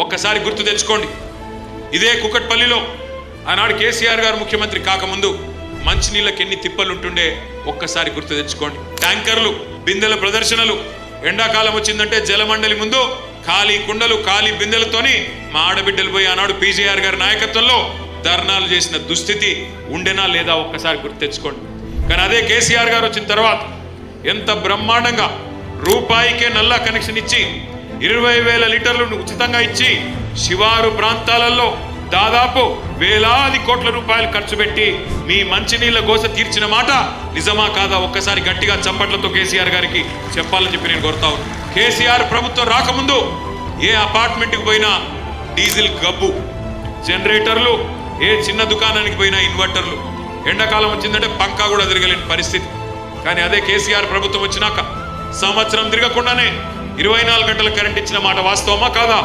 ఒక్కసారి గుర్తు తెచ్చుకోండి. ఇదే కుకట్పల్లిలో ఆనాడు కేసీఆర్ గారు ముఖ్యమంత్రి కాకముందు మంచినీళ్ళకి ఎన్ని తిప్పలుంటుండే ఒక్కసారి గుర్తు తెచ్చుకోండి. ట్యాంకర్లు, బిందెల ప్రదర్శనలు, ఎండాకాలం వచ్చిందంటే జలమండలి ముందు ఖాళీ కుండలు, ఖాళీ బిందెలతోని మా ఆడబిడ్డలు పోయి ఆనాడు పీజేఆర్ గారి నాయకత్వంలో ధర్నాలు చేసిన దుస్థితి ఉండేనా లేదా ఒక్కసారి గుర్తు తెచ్చుకోండి. కానీ అదే కేసీఆర్ గారు వచ్చిన తర్వాత ఎంత బ్రహ్మాండంగా రూపాయికే నల్లా కనెక్షన్ ఇచ్చి 20,000 లీటర్లు ఉచితంగా ఇచ్చి శివారు ప్రాంతాలలో దాదాపు వేలాది కోట్ల రూపాయలు ఖర్చు పెట్టి మీ మంచినీళ్ళ గోస తీర్చిన మాట నిజమా కాదా ఒక్కసారి గట్టిగా చప్పట్లతో కేసీఆర్ గారికి చెప్పాలని చెప్పి నేను కోరుతా ఉన్నాను. కేసీఆర్ ప్రభుత్వం రాకముందు ఏ అపార్ట్మెంట్కి పోయినా డీజిల్ గబ్బు, జనరేటర్లు, ఏ చిన్న దుకాణానికి పోయినా ఇన్వర్టర్లు, ఎండాకాలం వచ్చిందంటే పంకా కూడా తిరగలేని పరిస్థితి. కానీ అదే కేసీఆర్ ప్రభుత్వం వచ్చినాక సంవత్సరం తిరగకుండానే 24 గంటల కరెంట్ ఇచ్చిన మాట వాస్తవమా కాదా?